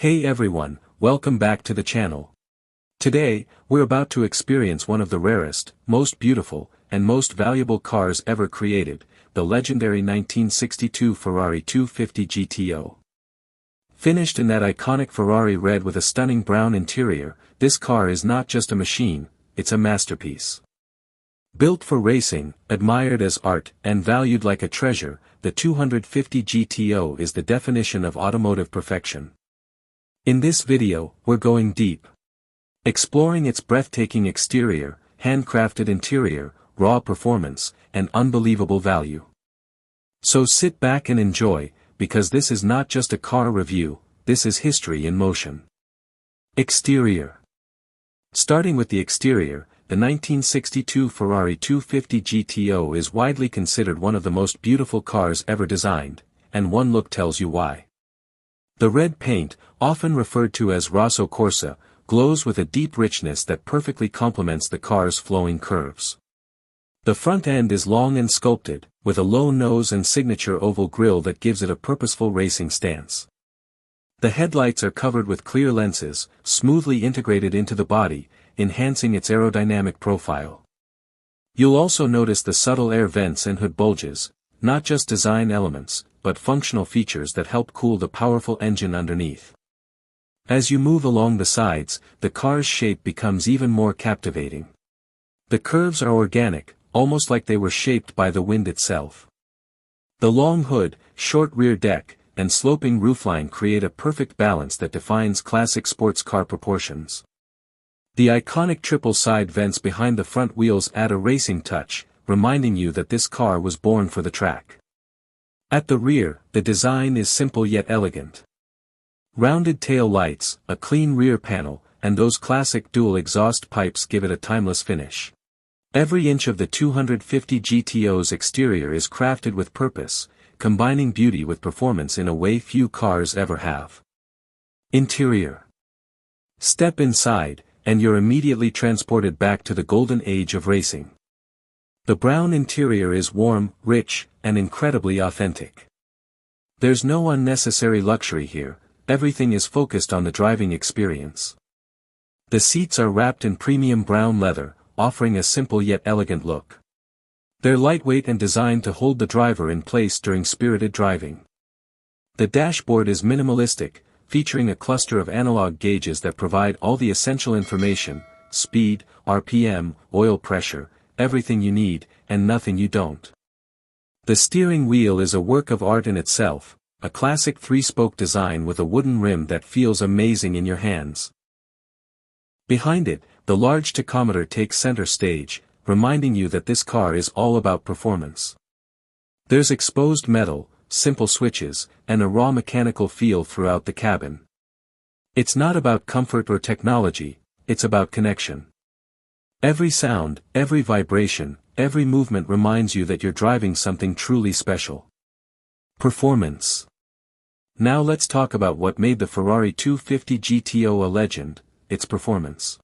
Hey everyone, welcome back to the channel. Today, we're about to experience one of the rarest, most beautiful, and most valuable cars ever created, the legendary 1962 Ferrari 250 GTO. Finished in that iconic Ferrari red with a stunning brown interior, this car is not just a machine, it's a masterpiece. Built for racing, admired as art, and valued like a treasure, the 250 GTO is the definition of automotive perfection. In this video, we're going deep. Exploring its breathtaking exterior, handcrafted interior, raw performance, and unbelievable value. So sit back and enjoy, because this is not just a car review, this is history in motion. Exterior. Starting with the exterior, the 1962 Ferrari 250 GTO is widely considered one of the most beautiful cars ever designed, and one look tells you why. The red paint, often referred to as Rosso Corsa, glows with a deep richness that perfectly complements the car's flowing curves. The front end is long and sculpted, with a low nose and signature oval grille that gives it a purposeful racing stance. The headlights are covered with clear lenses, smoothly integrated into the body, enhancing its aerodynamic profile. You'll also notice the subtle air vents and hood bulges, not just design elements, but functional features that help cool the powerful engine underneath. As you move along the sides, the car's shape becomes even more captivating. The curves are organic, almost like they were shaped by the wind itself. The long hood, short rear deck, and sloping roofline create a perfect balance that defines classic sports car proportions. The iconic triple side vents behind the front wheels add a racing touch, reminding you that this car was born for the track. At the rear, the design is simple yet elegant. Rounded tail lights, a clean rear panel, and those classic dual exhaust pipes give it a timeless finish. Every inch of the 250 GTO's exterior is crafted with purpose, combining beauty with performance in a way few cars ever have. Interior. Step inside, and you're immediately transported back to the golden age of racing. The brown interior is warm, rich, and incredibly authentic. There's no unnecessary luxury here, everything is focused on the driving experience. The seats are wrapped in premium brown leather, offering a simple yet elegant look. They're lightweight and designed to hold the driver in place during spirited driving. The dashboard is minimalistic, featuring a cluster of analog gauges that provide all the essential information: speed, RPM, oil pressure, everything you need, and nothing you don't. The steering wheel is a work of art in itself, a classic three-spoke design with a wooden rim that feels amazing in your hands. Behind it, the large tachometer takes center stage, reminding you that this car is all about performance. There's exposed metal, simple switches, and a raw mechanical feel throughout the cabin. It's not about comfort or technology, it's about connection. Every sound, every vibration, every movement reminds you that you're driving something truly special. Performance. Now let's talk about what made the Ferrari 250 GTO a legend, its performance.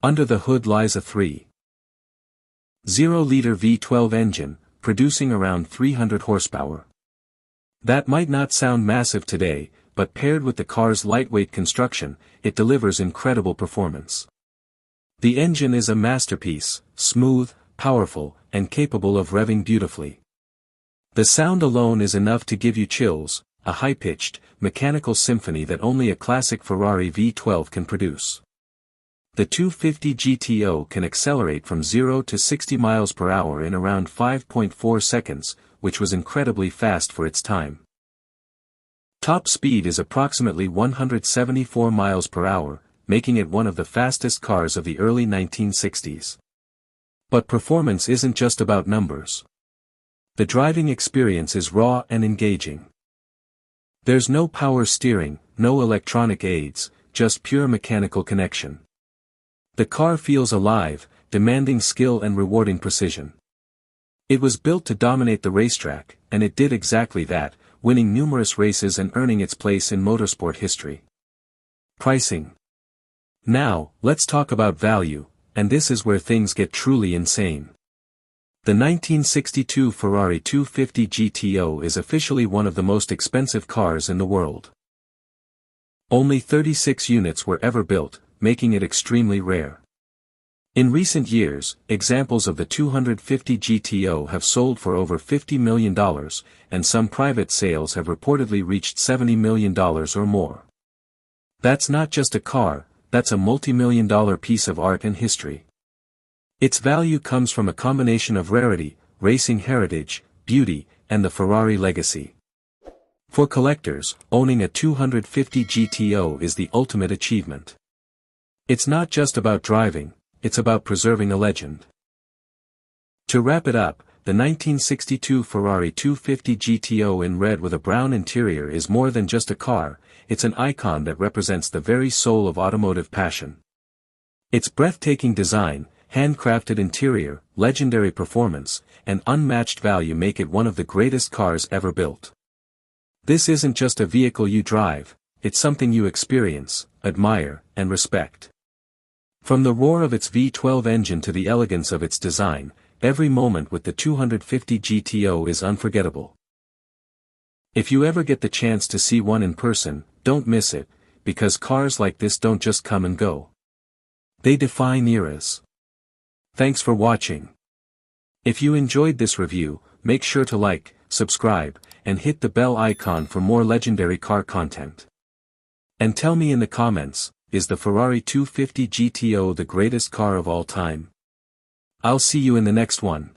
Under the hood lies a 3.0-liter V12 engine, producing around 300 horsepower. That might not sound massive today, but paired with the car's lightweight construction, it delivers incredible performance. The engine is a masterpiece, smooth, powerful, and capable of revving beautifully. The sound alone is enough to give you chills, a high-pitched, mechanical symphony that only a classic Ferrari V12 can produce. The 250 GTO can accelerate from 0 to 60 miles per hour in around 5.4 seconds, which was incredibly fast for its time. Top speed is approximately 174 miles per hour, making it one of the fastest cars of the early 1960s. But performance isn't just about numbers. The driving experience is raw and engaging. There's no power steering, no electronic aids, just pure mechanical connection. The car feels alive, demanding skill and rewarding precision. It was built to dominate the racetrack, and it did exactly that, winning numerous races and earning its place in motorsport history. Pricing. Now, let's talk about value, and this is where things get truly insane. The 1962 Ferrari 250 GTO is officially one of the most expensive cars in the world. Only 36 units were ever built, making it extremely rare. In recent years, examples of the 250 GTO have sold for over $50 million, and some private sales have reportedly reached $70 million or more. That's not just a car, that's a multi-million-dollar piece of art and history. Its value comes from a combination of rarity, racing heritage, beauty, and the Ferrari legacy. For collectors, owning a 250 GTO is the ultimate achievement. It's not just about driving, it's about preserving a legend. To wrap it up, the 1962 Ferrari 250 GTO in red with a brown interior is more than just a car, it's an icon that represents the very soul of automotive passion. Its breathtaking design, handcrafted interior, legendary performance, and unmatched value make it one of the greatest cars ever built. This isn't just a vehicle you drive, it's something you experience, admire, and respect. From the roar of its V12 engine to the elegance of its design, every moment with the 250 GTO is unforgettable. If you ever get the chance to see one in person, don't miss it, because cars like this don't just come and go. They define eras. Thanks for watching. If you enjoyed this review, make sure to like, subscribe, and hit the bell icon for more legendary car content. And tell me in the comments, is the Ferrari 250 GTO the greatest car of all time? I'll see you in the next one.